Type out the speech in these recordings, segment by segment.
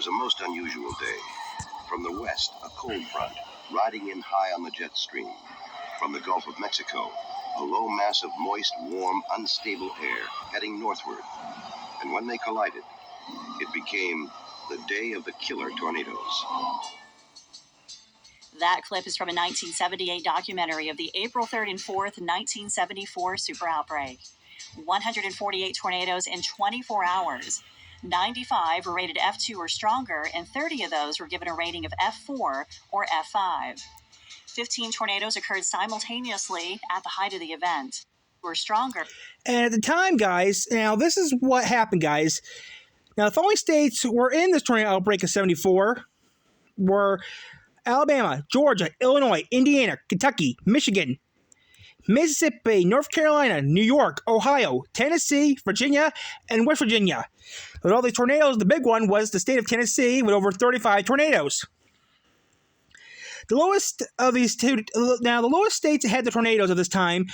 was a most unusual day. From the west, a cold front, riding in high on the jet stream. From the Gulf of Mexico, a low mass of moist, warm, unstable air heading northward. And when they collided, it became the day of the killer tornadoes. That clip is from a 1978 documentary of the April 3rd and 4th, 1974 super outbreak. 148 tornadoes in 24 hours. 95 were rated F2 or stronger, and 30 of those were given a rating of F4 or F5. 15 tornadoes occurred simultaneously at the height of the event, or stronger. And at the time, guys, now this is what happened, guys. Now, the following states were in this tornado outbreak of 74 were Alabama, Georgia, Illinois, Indiana, Kentucky, Michigan, Mississippi, North Carolina, New York, Ohio, Tennessee, Virginia, and West Virginia. With all these tornadoes, the big one was the state of Tennessee with over 35 tornadoes. The lowest of these two, now the lowest states that had the tornadoes of this time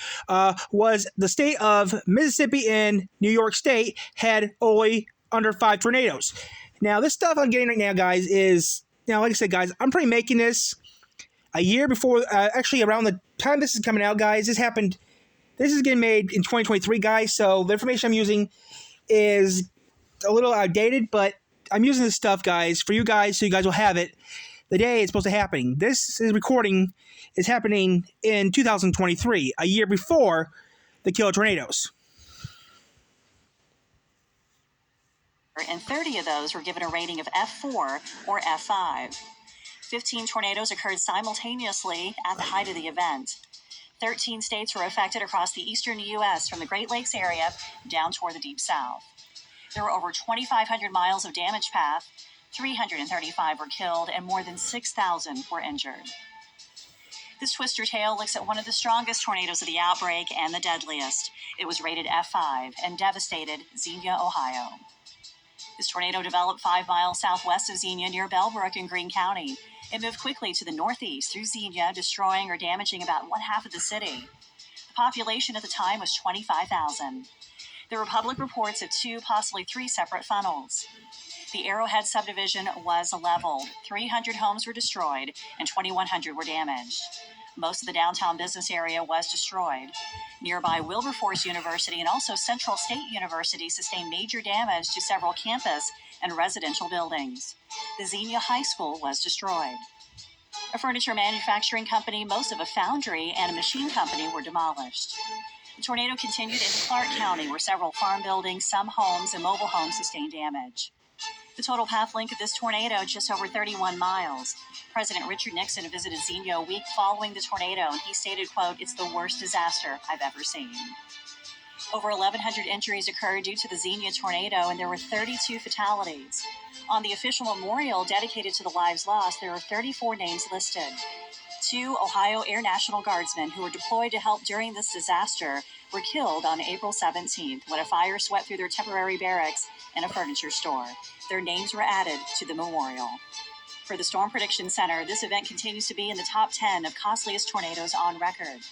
was the state of Mississippi and New York State had only under 5 tornadoes. Now, this stuff I'm getting right now, guys, is, now, like I said, guys, I'm making this a year before, actually around the time this is coming out, guys. This is getting made in 2023, guys, so the information I'm using is a little outdated, but I'm using this stuff, guys, for you guys, so you guys will have it the day it's supposed to happen. This recording is happening in 2023, a year before the killer tornadoes. And 30 of those were given a rating of F4 or F5. 15 tornadoes occurred simultaneously at the height of the event. 13 states were affected across the eastern U.S. from the Great Lakes area down toward the Deep South. There were over 2,500 miles of damage path, 335 were killed, and more than 6,000 were injured. This Twister tale looks at one of the strongest tornadoes of the outbreak and the deadliest. It was rated F5 and devastated Xenia, Ohio. This tornado developed 5 miles southwest of Xenia near Bellbrook in Greene County. It moved quickly to the northeast through Xenia, destroying or damaging about one half of the city. The population at the time was 25,000. There were public reports of 2, possibly 3 separate funnels. The Arrowhead subdivision was leveled. 300 homes were destroyed and 2,100 were damaged. Most of the downtown business area was destroyed. Nearby Wilberforce University and also Central State University sustained major damage to several campus and residential buildings. The Xenia High School was destroyed. A furniture manufacturing company, most of a foundry, and a machine company were demolished. The tornado continued into Clark County, where several farm buildings, some homes, and mobile homes sustained damage. The total path length of this tornado, just over 31 miles. President Richard Nixon visited Xenia a week following the tornado, and he stated, quote, "It's the worst disaster I've ever seen." Over 1,100 injuries occurred due to the Xenia tornado, and there were 32 fatalities. On the official memorial dedicated to the lives lost, there are 34 names listed. 2 Ohio Air National Guardsmen who were deployed to help during this disaster were killed on April 17th when a fire swept through their temporary barracks and a furniture store. Their names were added to the memorial. For the Storm Prediction Center, this event continues to be in the top 10 of costliest tornadoes on record.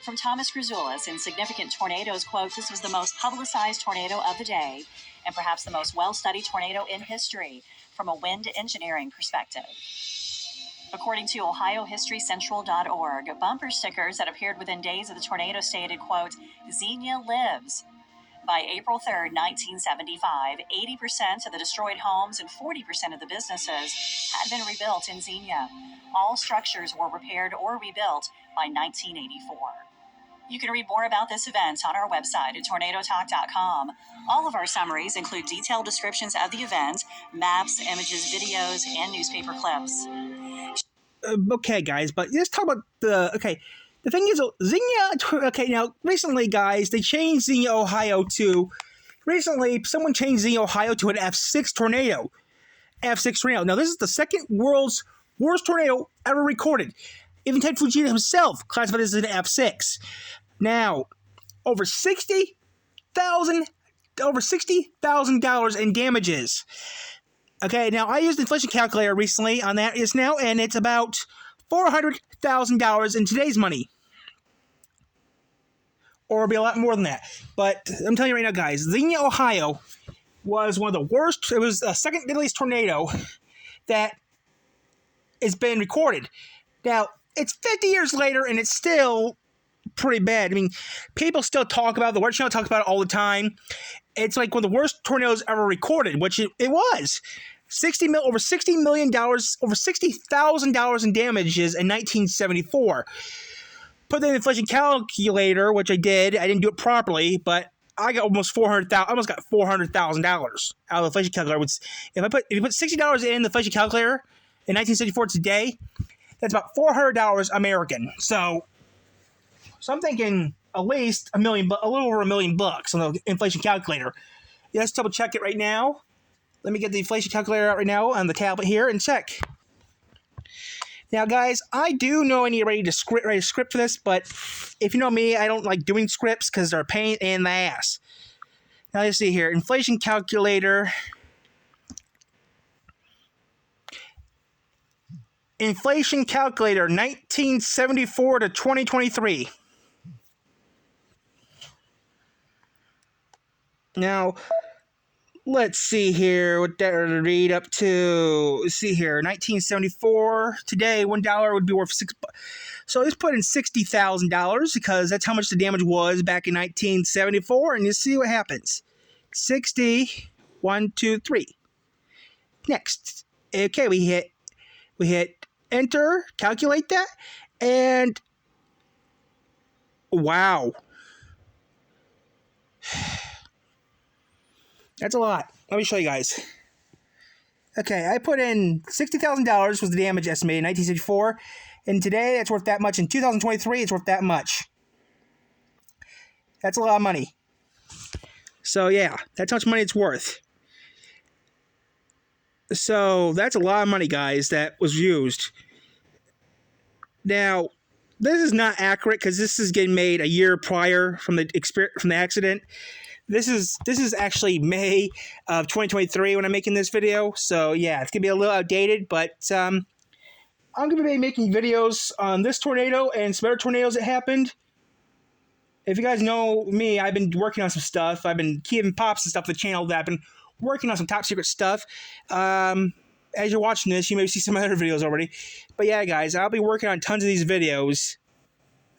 From Thomas Kruzoulis in Significant Tornadoes, quote, "This was the most publicized tornado of the day and perhaps the most well-studied tornado in history from a wind engineering perspective." According to OhioHistoryCentral.org, bumper stickers that appeared within days of the tornado stated, quote, "Xenia lives." By April 3rd, 1975, 80% of the destroyed homes and 40% of the businesses had been rebuilt in Xenia. All structures were repaired or rebuilt by 1984. You can read more about this event on our website at tornadotalk.com. All of our summaries include detailed descriptions of the event, maps, images, videos, and newspaper clips. Okay, guys, but let's talk about the thing is, Xenia, now, recently, guys, they changed Xenia, Ohio recently, someone changed Xenia, Ohio to an F6 tornado. F6 tornado. Now, this is the second world's worst tornado ever recorded. Even Ted Fujita himself classified this as an F6. Now, over $60,000 in damages. Okay, now I used an inflation calculator recently on that and it's about $400,000 in today's money. Or it'll be a lot more than that. But I'm telling you right now, guys, Xenia, Ohio was one of the worst. It was the second deadliest tornado that has been recorded. Now, it's 50 years later, and it's still pretty bad. I mean, people still talk about it. The Weather Channel talks about it all the time. It's like one of the worst tornadoes ever recorded, which it was. Over $60 million, over $60,000 in damages in 1974. Put in the inflation calculator, which I did. I didn't do it properly, but I got almost $400,000 out of the inflation calculator. If you put $60 in the inflation calculator in 1974 today, that's about $400 American. So I'm thinking at least a little over $1 million on the inflation calculator. Yeah, let's double check it right now. Let me get the inflation calculator out right now on the tablet here and check. Now, guys, I do know I need to write a script for this, but if you know me, I don't like doing scripts because they're a pain in the ass. Now, let's see here. Inflation calculator. Inflation calculator, 1974 to 2023. Now, let's see here what that would read up to. Let's see here, 1974. Today, $1 would be worth $6. So let's put in $60,000 because that's how much the damage was back in 1974, and you see what happens. 60, 1, 2, 3. Next, okay, we hit enter, calculate that, and wow. That's a lot. Let me show you guys. Okay, I put in $60,000 was the damage estimated in 1964, and today that's worth that much. In 2023, it's worth that much. That's a lot of money. So yeah, that's how much money it's worth. So that's a lot of money, guys, that was used. Now, this is not accurate because this is getting made a year prior from the accident. This is actually May of 2023 when I'm making this video. So yeah, it's gonna be a little outdated, but I'm gonna be making videos on this tornado and some other tornadoes that happened. If you guys know me, I've been working on some stuff. I've been keeping pops and stuff on the channel that I've been working on some top secret stuff. As you're watching this, you may see some other videos already. But yeah, guys, I'll be working on tons of these videos.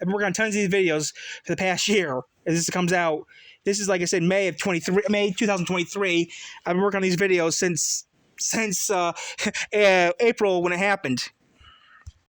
I've been working on tons of these videos for the past year as this comes out. This is, like I said, May 2023. I've been working on these videos since April when it happened.